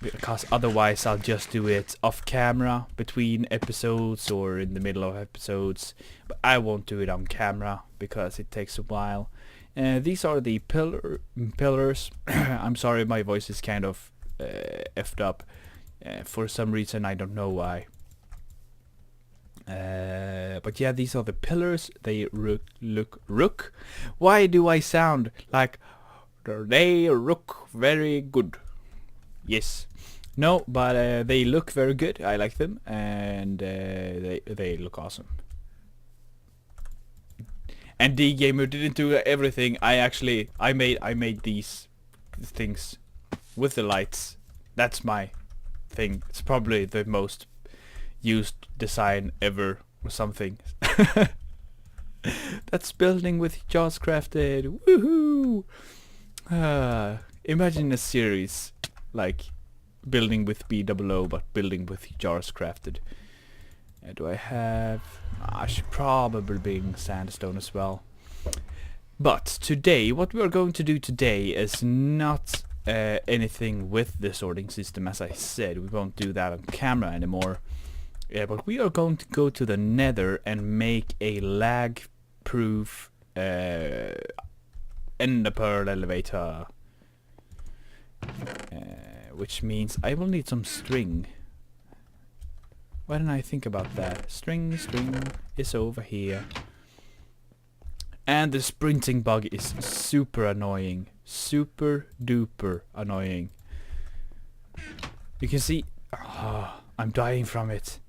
because otherwise I'll just do it off camera between episodes or in the middle of episodes, but I won't do it on camera because it takes a while. These are the pillars. I'm sorry, my voice is kind of effed up for some reason, I don't know why. But yeah, these are the pillars. They look. Why do I sound like they look very good? Yes. No, but they look very good. I like them, and they look awesome. And D-Gamer didn't do everything. I made these things with the lights. That's my thing. It's probably the most used design ever or something. That's building with Jaws Crafted. Woohoo! Imagine a series like building with BOO, but building with Jars Crafted. Do I have... I should probably bring sandstone as well. But today, what we are going to do today is not anything with the sorting system. As I said, we won't do that on camera anymore. But we are going to go to the Nether and make a lag-proof Enderpearl elevator. Which means I will need some string. Why didn't I think about that? String is over here. And the sprinting bug is super annoying. Super duper annoying. You can see... I'm dying from it.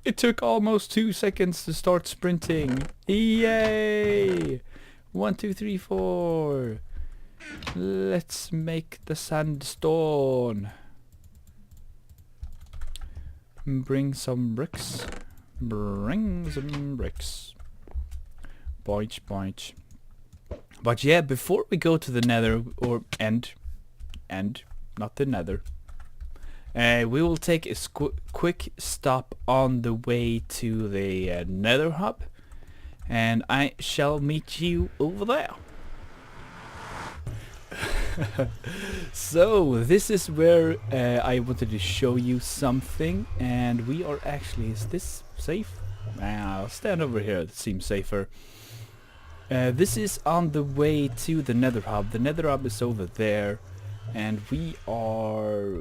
It took almost 2 seconds to start sprinting. Yay! 1, 2, 3, 4. Let's make the sandstone. Bring some bricks. Bring some bricks. Boinch, boinch. But yeah, before we go to the Nether, or end, not the Nether, we will take a quick stop on the way to the Nether hub, and I shall meet you over there. So this is where I wanted to show you something, and we are actually... Is this safe? I'll stand over here, it seems safer. This is on the way to the Nether hub. The Nether hub is over there, and we are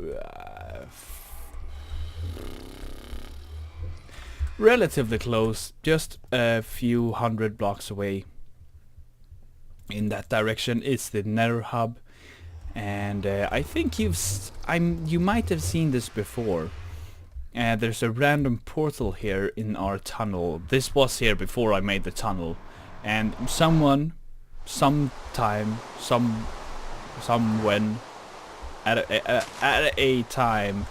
relatively close, just a few hundred blocks away. In that direction is the Nether hub, and I think you might have seen this before. There's a random portal here in our tunnel. This was here before I made the tunnel, and someone, sometime, somewhen, at a time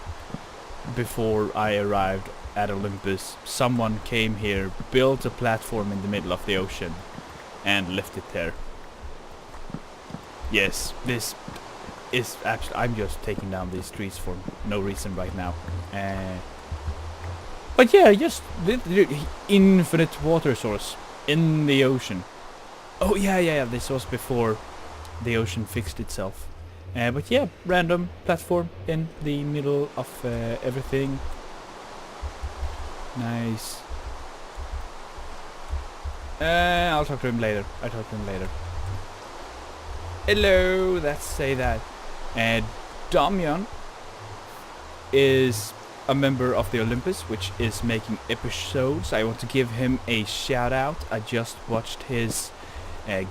before I arrived at Olympus, someone came here, built a platform in the middle of the ocean, and left it there. Yes, this is actually... I'm just taking down these trees for no reason right now. But yeah, just the infinite water source in the ocean. Oh yeah, this was before the ocean fixed itself. But yeah, random platform in the middle of everything. Nice. I'll talk to him later. Hello, let's say that. Damian is a member of the Olympus, which is making episodes. I want to give him a shout out. I just watched his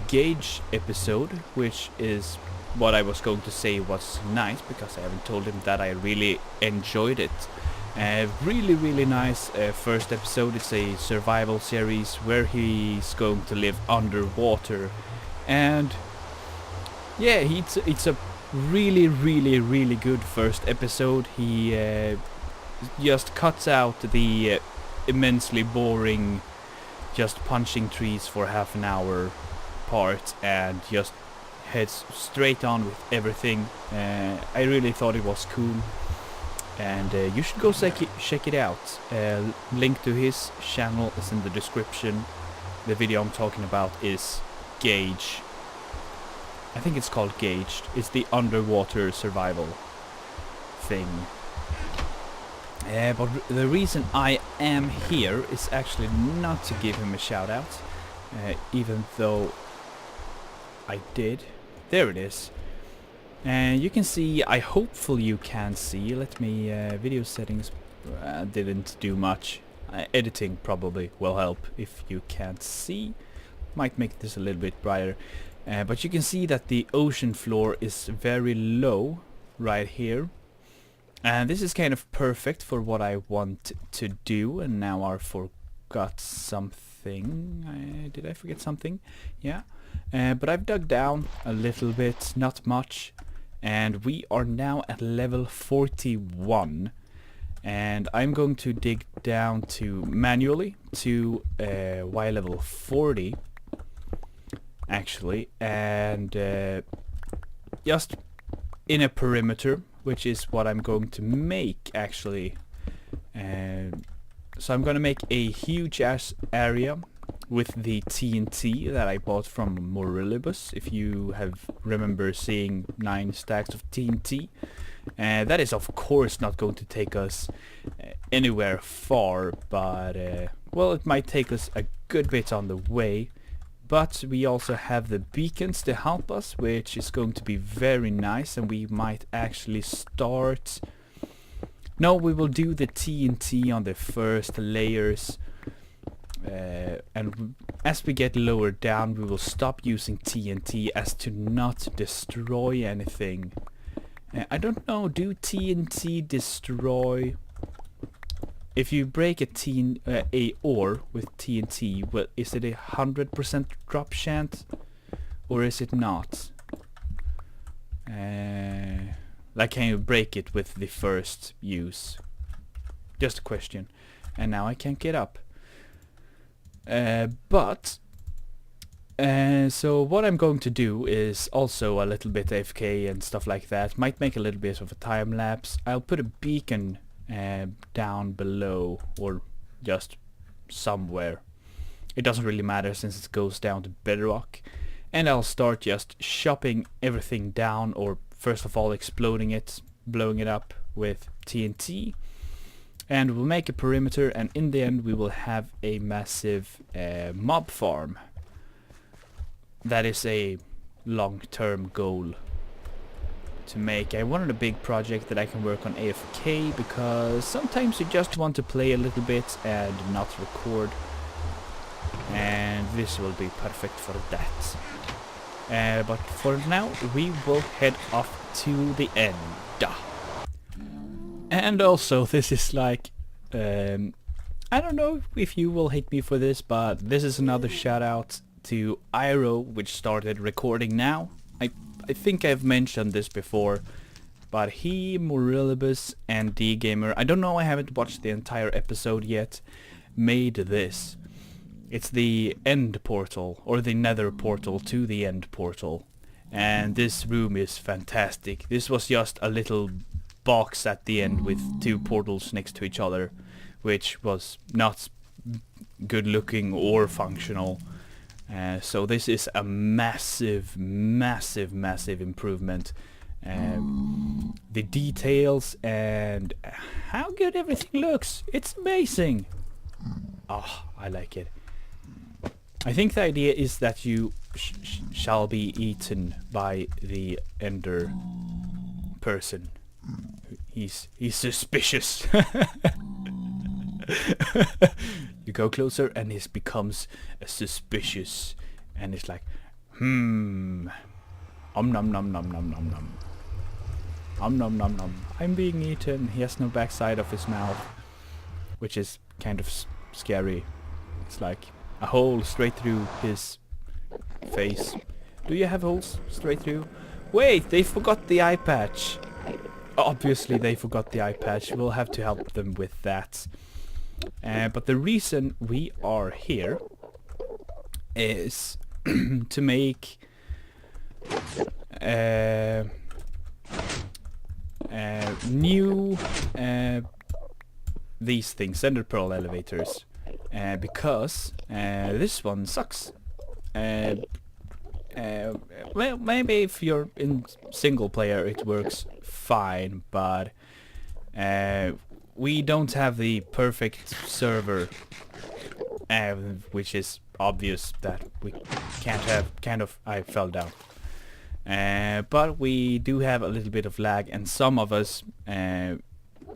Gauge episode, which is what I was going to say was nice, because I haven't told him that I really enjoyed it. Really nice first episode. It's a survival series where he's going to live underwater, and yeah, it's a really good first episode. He just cuts out the immensely boring just punching trees for half an hour part and just heads straight on with everything. I really thought it was cool, and you should go check it out. Link to his channel is in the description. The video I'm talking about is Gauge. I think it's called gauged. It's the underwater survival thing. But the reason I am here is actually not to give him a shout out, even though I did. There it is. And you can see, hopefully you can see, let me, video settings, didn't do much. Editing probably will help if you can't see. Might make this a little bit brighter. But you can see that the ocean floor is very low right here. And this is kind of perfect for what I want to do. And now I forgot something. Did I forget something? Yeah. But I've dug down a little bit, not much. And we are now at level 41. And I'm going to dig down to manually to Y level 40. Actually. And just in a perimeter, which is what I'm going to make actually. So I'm gonna make a huge ass area with the TNT that I bought from Olympus. If you have remember seeing 9 stacks of TNT. That is of course not going to take us anywhere far, but well, it might take us a good bit on the way. But we also have the beacons to help us, which is going to be very nice, and we might actually start... No, we will do the TNT on the first layers, and as we get lower down we will stop using TNT as to not destroy anything. I don't know, do TNT destroy... If you break a ore with TNT, well, is it 100% drop chance, or is it not? Like, can you break it with the first use? Just a question. And now I can't get up. So what I'm going to do is also a little bit AFK and stuff like that. Might make a little bit of a time lapse. I'll put a beacon down below, or just somewhere. It doesn't really matter since it goes down to bedrock. And I'll start just chopping everything down, or first of all exploding it, blowing it up with TNT. And we'll make a perimeter, and in the end we will have a massive mob farm. That is a long-term goal to make. I wanted a big project that I can work on AFK, because sometimes you just want to play a little bit and not record, and this will be perfect for that. But for now we will head off to the end. And also, this is like, I don't know if you will hate me for this, but this is another shout out to Iro, which started recording now. I think I've mentioned this before, but he, Morillibus, and D-Gamer, I don't know, I haven't watched the entire episode yet, made this. It's the end portal, or the nether portal to the end portal. And this room is fantastic. This was just a little box at the end with 2 portals next to each other, which was not good looking or functional. So this is a massive improvement. The details and how good everything looks, it's amazing. Oh, I like it. I think the idea is that you shall be eaten by the Ender person. He's suspicious. You go closer and he becomes suspicious, and it's like, nom nom nom nom nom nom nom. Nom nom nom. I'm being eaten. He has no backside of his mouth, which is kind of scary. It's like a hole straight through his face. Do you have holes straight through? Wait, they forgot the eye patch. Obviously they forgot the eye patch. We'll have to help them with that. But the reason we are here is to make new these things, Enderpearl elevators, because this one sucks. And Well, maybe if you're in single player it works fine, but we don't have the perfect server, which is obvious that we can't have. I fell down. But we do have a little bit of lag, and some of us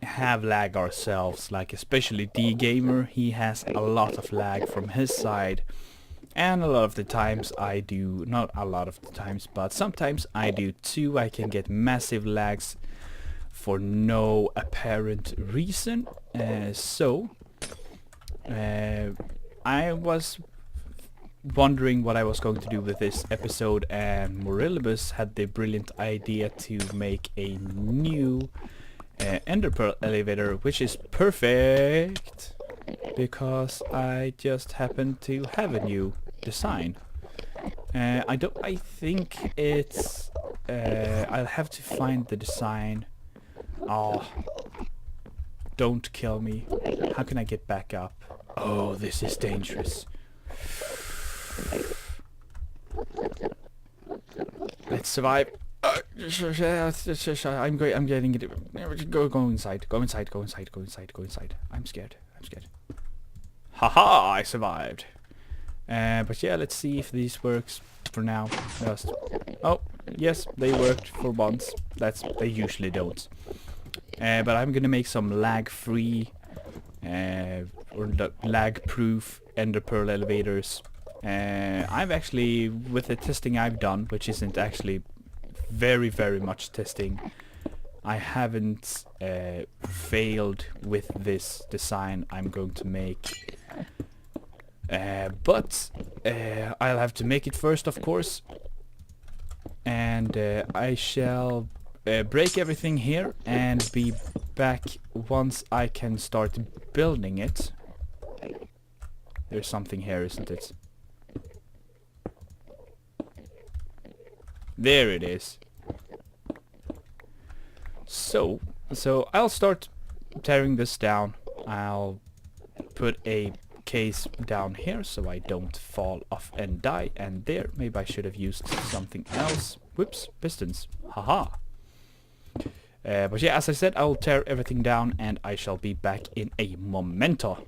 have lag ourselves, like especially D-Gamer. He has a lot of lag from his side, and a lot of the times I do, not a lot of the times, but sometimes I do too. I can get massive lags for no apparent reason. I was wondering what I was going to do with this episode, and Morillibus had the brilliant idea to make a new Enderpearl elevator, which is perfect because I just happen to have a new design. I think it's I'll have to find the design. Oh, don't kill me. How can I get back up? Oh, this is dangerous. Let's survive. I'm getting it. Go inside. Go inside. Go inside. Go inside. Go inside. I'm scared. I'm scared. Haha! I survived. But yeah, let's see if this works for now. Just. Oh, yes, they worked for once. They usually don't. But I'm gonna make some lag-free or lag-proof Enderpearl elevators. I've actually, with the testing I've done, which isn't actually very much testing, I haven't failed with this design I'm going to make. But I'll have to make it first, of course, and I shall break everything here and be back once I can start building it. There's something here, isn't it? There it is. So I'll start tearing this down. I'll put a case down here so I don't fall off and die, and there, maybe I should have used something else. Whoops, pistons. Haha. But yeah, as I said, I'll tear everything down and I shall be back in a momento.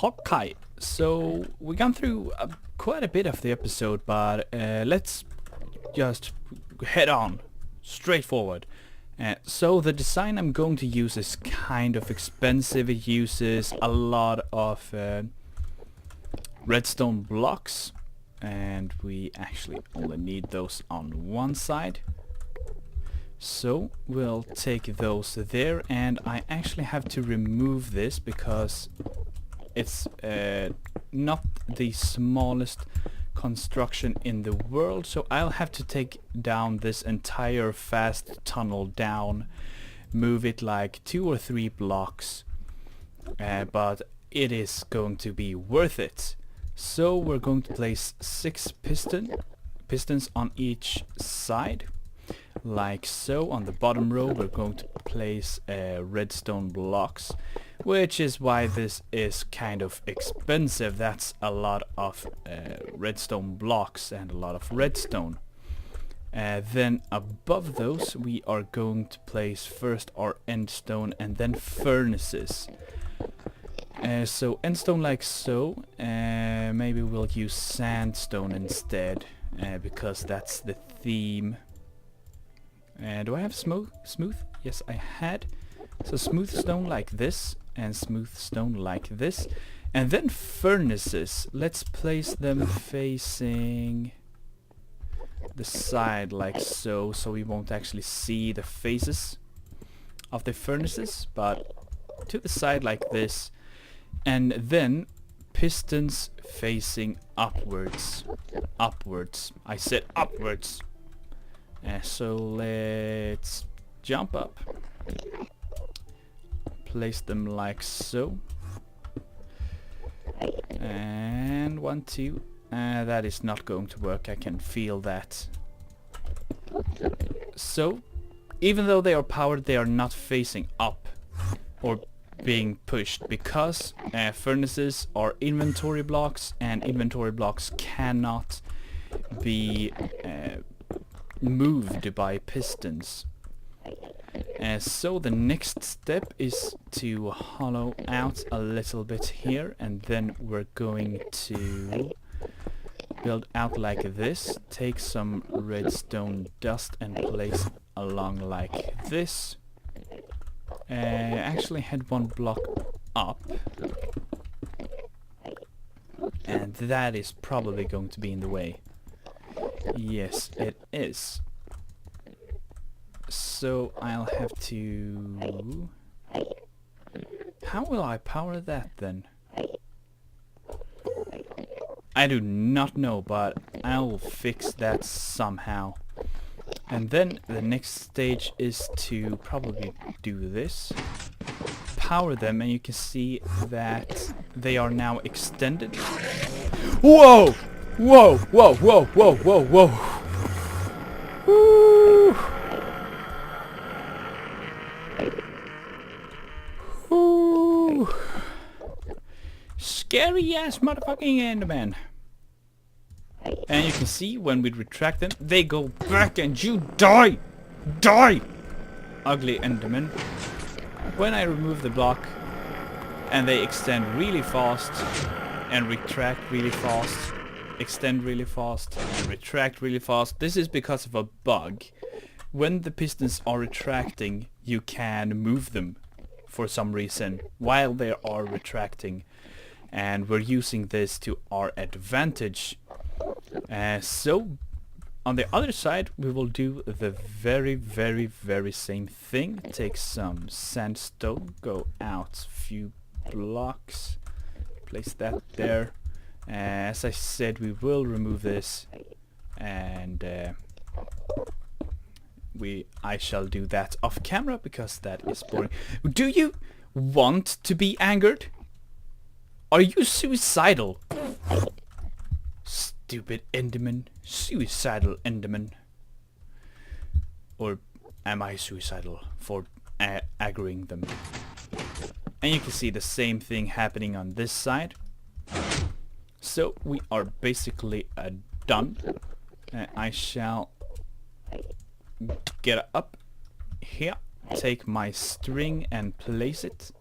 Okay, so we've gone through quite a bit of the episode, but let's just head on straight forward. So the design I'm going to use is kind of expensive. It uses a lot of redstone blocks, and we actually only need those on one side. So we'll take those there, and I actually have to remove this because it's not the smallest construction in the world, so I'll have to take down this entire fast tunnel down, move it like 2 or 3 blocks, but it is going to be worth it. So we're going to place 6 pistons on each side, like so. On the bottom row we're going to place redstone blocks, which is why this is kind of expensive. That's a lot of redstone blocks and a lot of redstone. Then above those we are going to place first our endstone and then furnaces. So endstone like so. Maybe we'll use sandstone instead, because that's the theme. Do I have smooth? Yes, I had. So smooth stone like this, and smooth stone like this, and then furnaces. Let's place them facing the side like so, so we won't actually see the faces of the furnaces, but to the side like this, and then pistons facing upwards. I said upwards. So let's jump up. Place them like so. And 1, 2. That is not going to work. I can feel that. So, even though they are powered, they are not facing up. Or being pushed because furnaces are inventory blocks, and inventory blocks cannot be moved by pistons. So the next step is to hollow out a little bit here, and then we're going to build out like this. Take some redstone dust and place along like this. Actually head one block up, and that is probably going to be in the way. Yes, it is. So I'll have to... How will I power that then? I do not know, but I'll fix that somehow. And then the next stage is to probably do this. Power them, and you can see that they are now extended. Whoa! Whoa! Whoa! Whoa! Whoa! Whoa! Whoa! Woo! Woo! Scary ass motherfucking Enderman. And you can see when we retract them, they go back and you die! Die! Ugly Enderman. When I remove the block and they extend really fast and retract really fast, extend really fast and retract really fast, this is because of a bug. When the pistons are retracting, you can move them for some reason while they are retracting, and we're using this to our advantage. So on the other side we will do the very same thing. Take some sandstone, go out a few blocks, place that there. As I said, we will remove this, and I shall do that off camera because that is boring. Do you want to be angered? Are you suicidal? Stupid Enderman. Suicidal Enderman. Or am I suicidal for aggroing them? And you can see the same thing happening on this side. So we are basically done. I shall get up here, take my string and place it.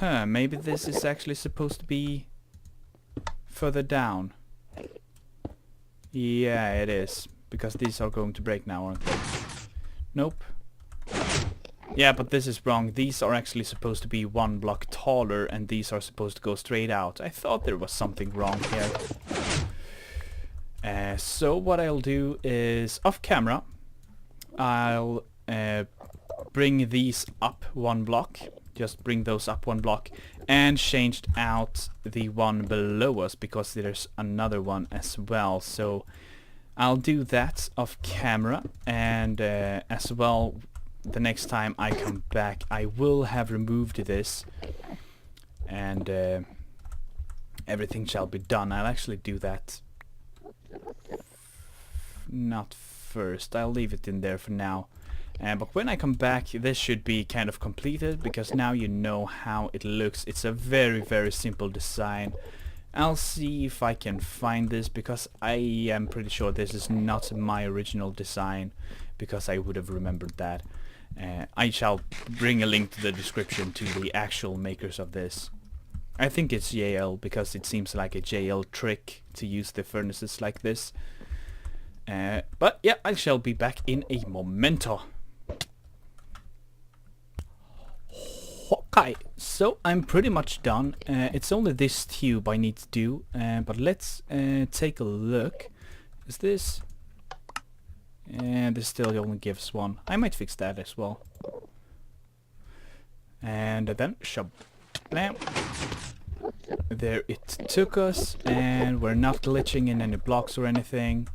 Maybe this is actually supposed to be further down. Yeah, it is, because these are going to break now, aren't they? Nope. Yeah, but this is wrong. These are actually supposed to be one block taller, and these are supposed to go straight out. I thought there was something wrong here. So what I'll do is, off camera, I'll bring these up one block. Just bring those up one block, and changed out the one below us because there's another one as well. So I'll do that off camera, and as well, the next time I come back I will have removed this, and everything shall be done. I'll actually do that not first. I'll leave it in there for now. But when I come back, this should be kind of completed, because now you know how it looks. It's a very simple design. I'll see if I can find this, because I am pretty sure this is not my original design, because I would have remembered that. I shall bring a link to the description to the actual makers of this. I think it's JL, because it seems like a JL trick to use the furnaces like this. But yeah, I shall be back in a momento. Okay, so I'm pretty much done. It's only this tube I need to do, but let's take a look. Is this... this still only gives one. I might fix that as well. And then shablam. There it took us, and we're not glitching in any blocks or anything.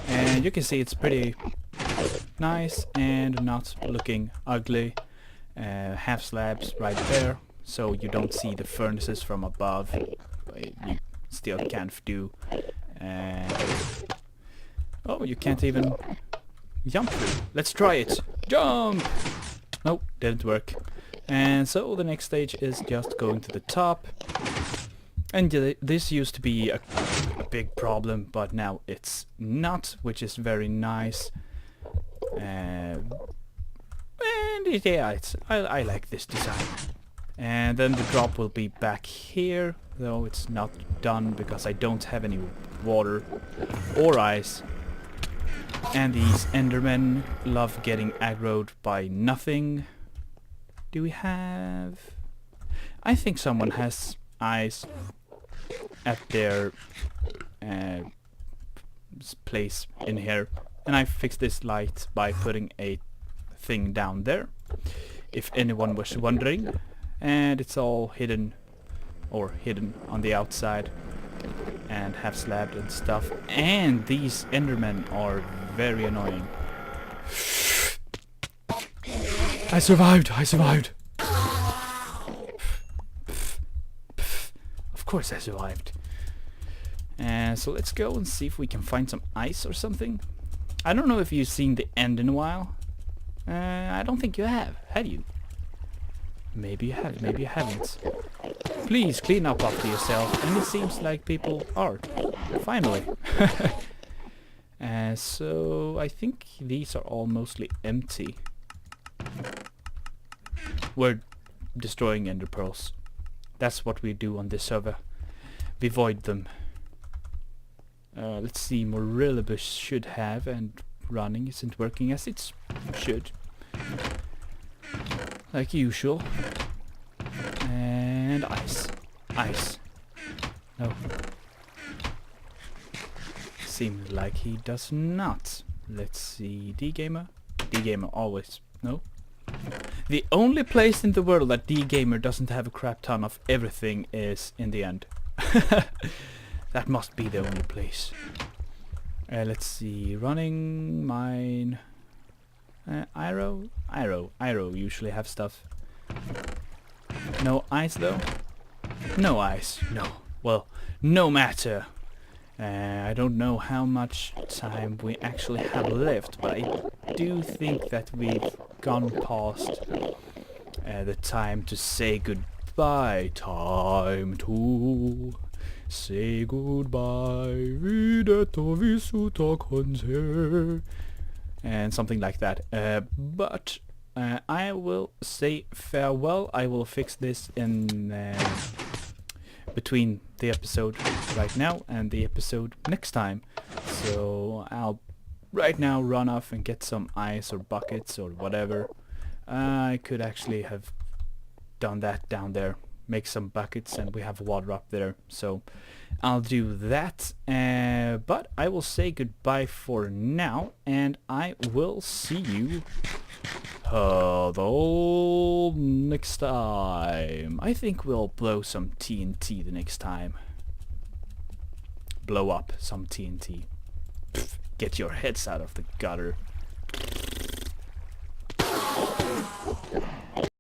And you can see it's pretty nice and not looking ugly. Half slabs right there, so you don't see the furnaces from above, but you still can't do. Oh, you can't even Jump through. Let's try it. Jump! Nope, didn't work. And so the next stage is just going to the top. And this used to be a big problem, but now it's not, which is very nice. And yeah, I like this design. And then the drop will be back here, though it's not done because I don't have any water or ice. And these Endermen love getting aggroed by nothing. Do we have... I think someone has ice at their place in here. And I fixed this light by putting a thing down there, if anyone was wondering. And it's all hidden, or hidden on the outside, and half slabbed and stuff. And these Endermen are very annoying. I survived! I survived! Of course I survived. So let's go and see if we can find some ice or something. I don't know if you've seen the end in a while. I don't think you have you? Maybe you have, maybe you haven't. Please clean up after yourself, and it seems like people are. Finally. So I think these are all mostly empty. We're destroying Enderpearls. That's what we do on this server. We void them. Let's see, Morillibus should have, and running isn't working as it should. Like usual. And ice. Ice. No. Seems like he does not. Let's see, D-Gamer. D-Gamer always. No. The only place in the world that D-Gamer doesn't have a crap ton of everything is in the end. That must be the only place. Let's see, running, mine, Iro usually have stuff. No ice though? No ice, no. Well, no matter. I don't know how much time we actually have left, but I do think that we've gone past the time to say goodbye. Time to say goodbye. Vid detta visuta konser. And something like that. But I will say farewell. I will fix this in between the episode right now and the episode next time. So I'll right now run off and get some ice or buckets or whatever. I could actually have done that down there. Make some buckets and we have water up there. So I'll do that. But I will say goodbye for now, and I will see you the next time. I think we'll blow some TNT the next time. Blow up some TNT. Pff, get your heads out of the gutter.